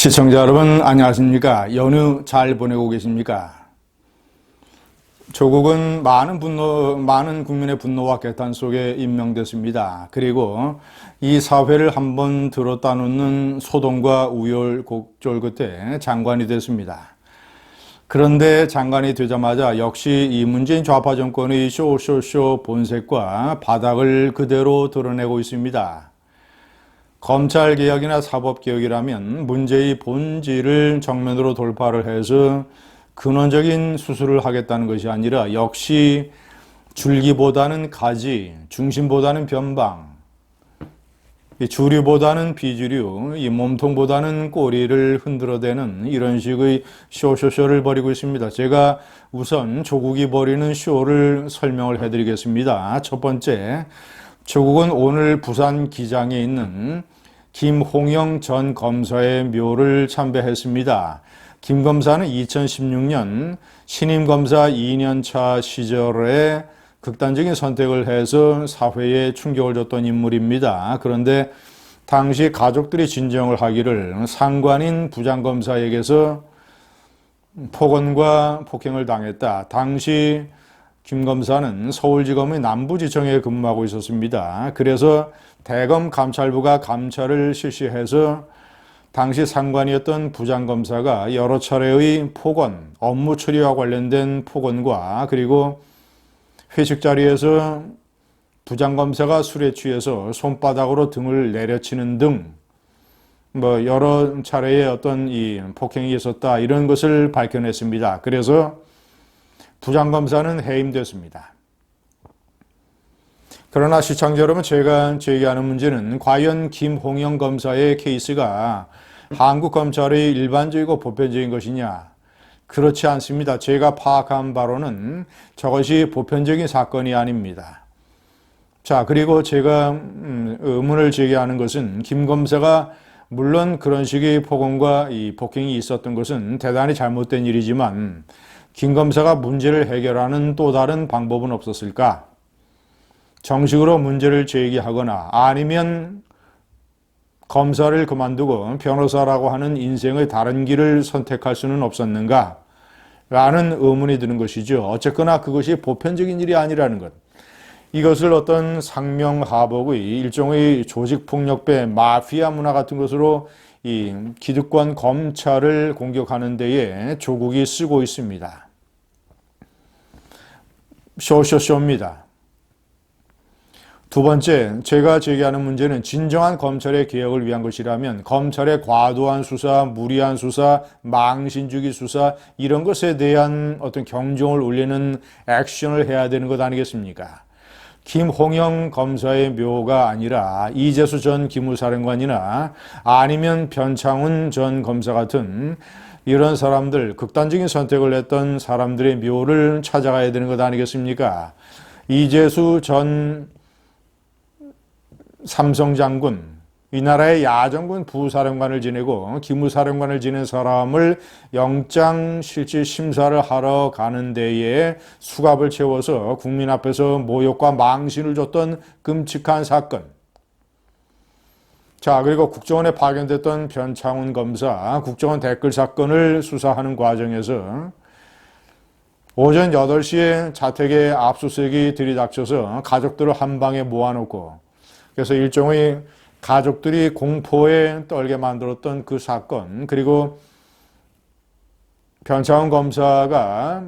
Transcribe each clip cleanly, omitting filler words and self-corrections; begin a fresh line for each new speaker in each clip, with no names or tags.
시청자 여러분 안녕하십니까? 연휴 잘 보내고 계십니까? 조국은 많은 국민의 분노와 개탄 속에 임명됐습니다. 그리고 이 사회를 한번 들었다 놓는 소동과 우열곡절 끝에 장관이 됐습니다. 그런데 장관이 되자마자 역시 이 문재인 좌파 정권의 쇼쇼쇼 본색과 바닥을 그대로 드러내고 있습니다. 검찰개혁이나 사법개혁이라면 문제의 본질을 정면으로 돌파를 해서 근원적인 수술을 하겠다는 것이 아니라 역시 줄기보다는 가지, 중심보다는 변방, 주류보다는 비주류, 이 몸통보다는 꼬리를 흔들어대는 이런 식의 쇼쇼쇼를 벌이고 있습니다. 제가 우선 조국이 벌이는 쇼를 설명을 해드리겠습니다. 첫 번째, 조국은 오늘 부산 기장에 있는 김홍영 전 검사의 묘를 참배했습니다. 김 검사는 2016년 신임 검사 2년차 시절에 극단적인 선택을 해서 사회에 충격을 줬던 인물입니다. 그런데 당시 가족들이 진정을 하기를 상관인 부장검사에게서 폭언과 폭행을 당했다. 당시 김 검사는 서울지검의 남부지청에 근무하고 있었습니다. 그래서 대검 감찰부가 감찰을 실시해서 당시 상관이었던 부장검사가 여러 차례의 폭언, 업무 처리와 관련된 폭언과 그리고 회식 자리에서 부장검사가 술에 취해서 손바닥으로 등을 내려치는 등 여러 차례의 어떤 이 폭행이 있었다 이런 것을 밝혀냈습니다. 그래서 부장검사는 해임됐습니다. 그러나 시청자 여러분, 제가 제기하는 문제는 과연 김홍영 검사의 케이스가 한국 검찰의 일반적이고 보편적인 것이냐? 그렇지 않습니다. 제가 파악한 바로는 저것이 보편적인 사건이 아닙니다. 자, 그리고 제가 의문을 제기하는 것은 김 검사가 물론 그런 식의 폭언과 이 폭행이 있었던 것은 대단히 잘못된 일이지만 김 검사가 문제를 해결하는 또 다른 방법은 없었을까? 정식으로 문제를 제기하거나 아니면 검사를 그만두고 변호사라고 하는 인생의 다른 길을 선택할 수는 없었는가? 라는 의문이 드는 것이죠. 어쨌거나 그것이 보편적인 일이 아니라는 것. 이것을 어떤 상명하복의 일종의 조직폭력배 마피아 문화 같은 것으로 이 기득권 검찰을 공격하는 데에 조국이 쓰고 있습니다. 쇼쇼쇼입니다. 두 번째, 제가 제기하는 문제는 진정한 검찰의 개혁을 위한 것이라면 검찰의 과도한 수사, 무리한 수사, 망신주기 수사 이런 것에 대한 어떤 경종을 울리는 액션을 해야 되는 것 아니겠습니까? 김홍영 검사의 묘가 아니라 이재수 전 기무사령관이나 아니면 변창훈 전 검사 같은 이런 사람들, 극단적인 선택을 했던 사람들의 묘를 찾아가야 되는 것 아니겠습니까? 이재수 전 삼성장군, 이 나라의 야전군 부사령관을 지내고 기무사령관을 지낸 사람을 영장실질심사를 하러 가는 데에 수갑을 채워서 국민 앞에서 모욕과 망신을 줬던 끔찍한 사건. 자, 그리고 국정원에 파견됐던 변창훈 검사, 국정원 댓글 사건을 수사하는 과정에서 오전 8시에 자택에 압수수색이 들이닥쳐서 가족들을 한 방에 모아놓고 그래서 일종의 가족들이 공포에 떨게 만들었던 그 사건, 그리고 변창훈 검사가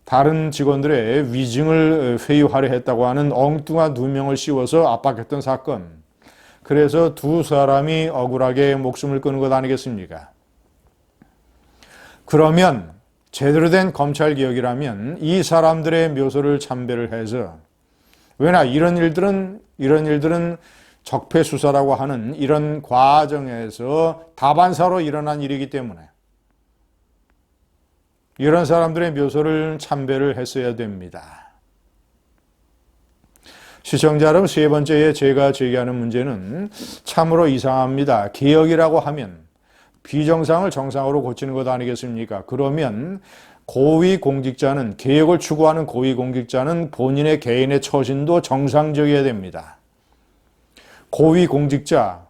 다른 직원들의 위증을 회유하려 했다고 하는 엉뚱한 누명을 씌워서 압박했던 사건. 그래서 두 사람이 억울하게 목숨을 끊은 것 아니겠습니까? 그러면 제대로 된 검찰개혁이라면 이 사람들의 묘소를 참배를 해서 왜냐 이런 일들은 적폐수사라고 하는 이런 과정에서 다반사로 일어난 일이기 때문에 이런 사람들의 묘소를 참배를 했어야 됩니다. 시청자 여러분, 세 번째에 제가 제기하는 문제는 참으로 이상합니다. 개혁이라고 하면 비정상을 정상으로 고치는 것 아니겠습니까? 그러면 고위공직자는, 개혁을 추구하는 고위공직자는 본인의 개인의 처신도 정상적이어야 됩니다. 고위공직자,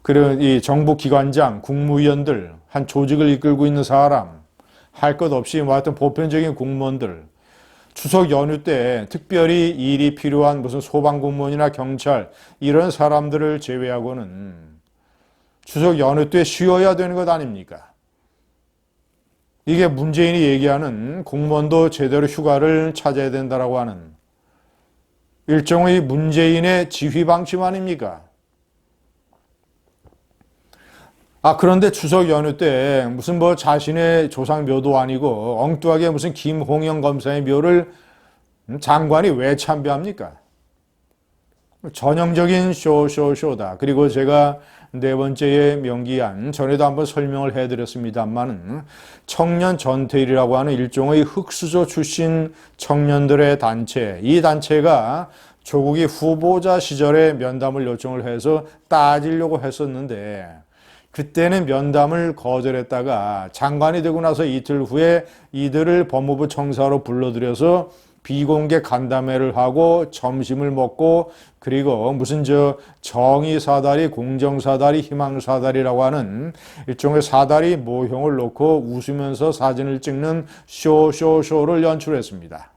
그런 이 정부 기관장, 국무위원들, 한 조직을 이끌고 있는 사람, 할 것 없이 뭐 하여튼 보편적인 공무원들, 추석 연휴 때 특별히 일이 필요한 무슨 소방공무원이나 경찰 이런 사람들을 제외하고는 추석 연휴 때 쉬어야 되는 것 아닙니까? 이게 문재인이 얘기하는 공무원도 제대로 휴가를 찾아야 된다라고 하는 일종의 문재인의 지휘 방침 아닙니까? 그런데 추석 연휴 때 무슨 뭐 자신의 조상 묘도 아니고 엉뚱하게 무슨 김홍영 검사의 묘를 장관이 왜 참배합니까? 전형적인 쇼다. 그리고 제가 네 번째에 명기한 전에도 한번 설명을 해드렸습니다만은 청년 전태일이라고 하는 일종의 흑수저 출신 청년들의 단체, 이 단체가 조국이 후보자 시절에 면담을 요청을 해서 따지려고 했었는데 그때는 면담을 거절했다가 장관이 되고 나서 이틀 후에 이들을 법무부 청사로 불러들여서 비공개 간담회를 하고 점심을 먹고 그리고 무슨 정의사다리, 공정사다리, 희망사다리라고 하는 일종의 사다리 모형을 놓고 웃으면서 사진을 찍는 쇼를 연출했습니다.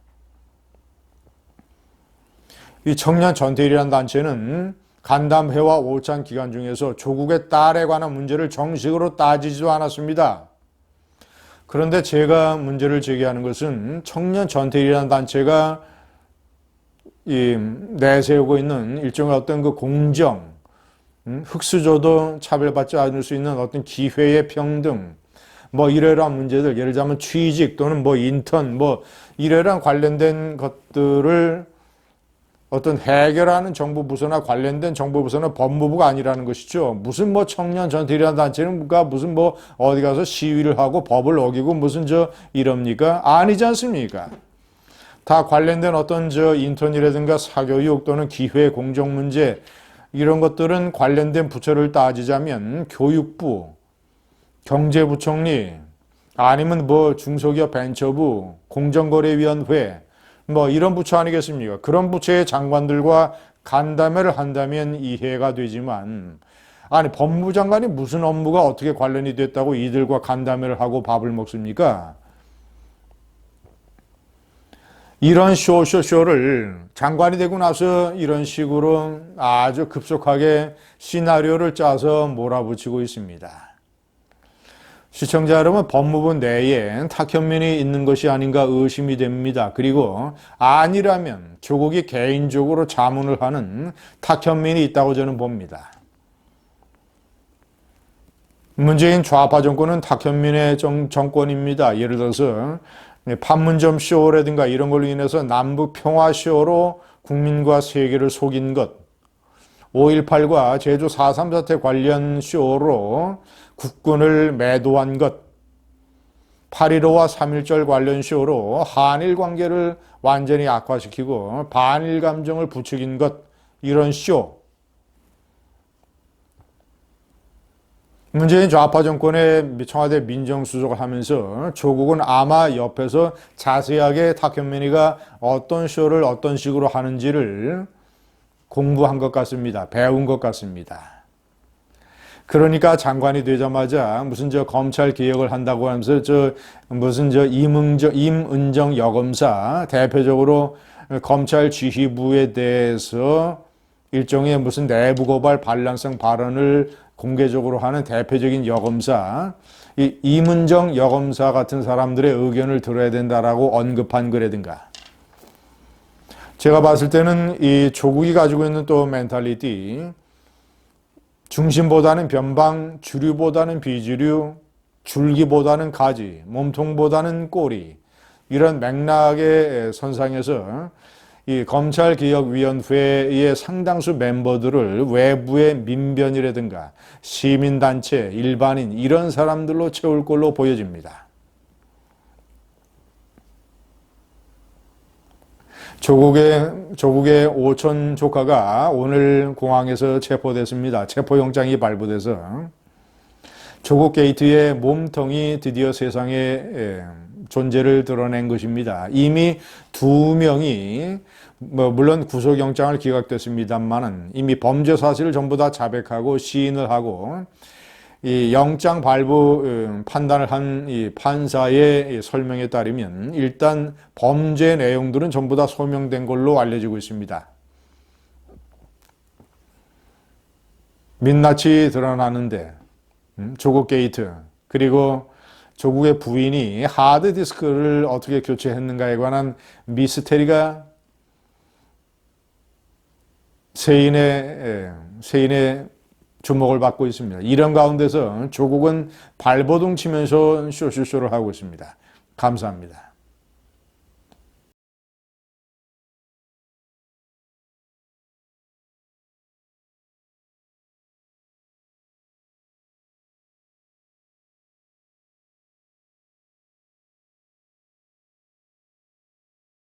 이 청년 전태일이라는 단체는 간담회와 오찬 기간 중에서 조국의 딸에 관한 문제를 정식으로 따지지도 않았습니다. 그런데 제가 문제를 제기하는 것은 청년 전태일이라는 단체가 내세우고 있는 일종의 어떤 그 공정, 흑수저도 차별받지 않을 수 있는 어떤 기회의 평등, 뭐 이러한 문제들, 예를 들자면 취직 또는 뭐 인턴, 뭐 이러한 관련된 것들을 어떤 해결하는 정부 부서나 관련된 정부 부서는 법무부가 아니라는 것이죠. 무슨 뭐 청년 전태일이라는 단체는 무슨 뭐 어디 가서 시위를 하고 법을 어기고 무슨 이럽니까? 아니지 않습니까? 다 관련된 어떤 인턴이라든가 사교육 또는 기회 공정 문제 이런 것들은 관련된 부처를 따지자면 교육부, 경제부총리 아니면 뭐 중소기업 벤처부, 공정거래위원회 뭐 이런 부처 아니겠습니까? 그런 부처의 장관들과 간담회를 한다면 이해가 되지만 법무부 장관이 무슨 업무가 어떻게 관련이 됐다고 이들과 간담회를 하고 밥을 먹습니까? 이런 쇼를 장관이 되고 나서 이런 식으로 아주 급속하게 시나리오를 짜서 몰아붙이고 있습니다. 시청자 여러분, 법무부 내에 탁현민이 있는 것이 아닌가 의심이 됩니다. 그리고 아니라면 조국이 개인적으로 자문을 하는 탁현민이 있다고 저는 봅니다. 문재인 좌파 정권은 탁현민의 정권입니다. 예를 들어서 판문점 쇼라든가 이런 걸로 인해서 남북 평화 쇼로 국민과 세계를 속인 것, 5.18과 제주 4.3 사태 관련 쇼로 국군을 매도한 것, 8.15와 3.1절 관련 쇼로 한일 관계를 완전히 악화시키고 반일 감정을 부추긴 것, 이런 쇼. 문재인 좌파 정권의 청와대 민정수석을 하면서 조국은 아마 옆에서 자세하게 탁현민이가 어떤 쇼를 어떤 식으로 하는지를 공부한 것 같습니다. 배운 것 같습니다. 그러니까 장관이 되자마자 무슨 검찰 개혁을 한다고 하면서 임은정 여검사 대표적으로 검찰 지휘부에 대해서 일종의 무슨 내부 고발 반란성 발언을 공개적으로 하는 대표적인 여검사, 이 임은정 여검사 같은 사람들의 의견을 들어야 된다라고 언급한 거라든가. 제가 봤을 때는 이 조국이 가지고 있는 또 멘탈리티, 중심보다는 변방, 주류보다는 비주류, 줄기보다는 가지, 몸통보다는 꼬리, 이런 맥락의 선상에서 이 검찰개혁위원회의 상당수 멤버들을 외부의 민변이라든가 시민단체, 일반인 이런 사람들로 채울 걸로 보여집니다. 조국의 오촌 조카가 오늘 공항에서 체포됐습니다. 체포영장이 발부돼서 조국 게이트의 몸통이 드디어 세상에 존재를 드러낸 것입니다. 이미 두 명이 물론 구속영장을 기각됐습니다만은 이미 범죄 사실을 전부 다 자백하고 시인을 하고 이 영장 발부 판단을 한 이 판사의 설명에 따르면 일단 범죄 내용들은 전부 다 소명된 걸로 알려지고 있습니다. 민낯이 드러나는데 조국 게이트 그리고 조국의 부인이 하드디스크를 어떻게 교체했는가에 관한 미스테리가 세인의 주목을 받고 있습니다. 이런 가운데서 조국은 발버둥 치면서 쇼쇼쇼를 하고 있습니다. 감사합니다.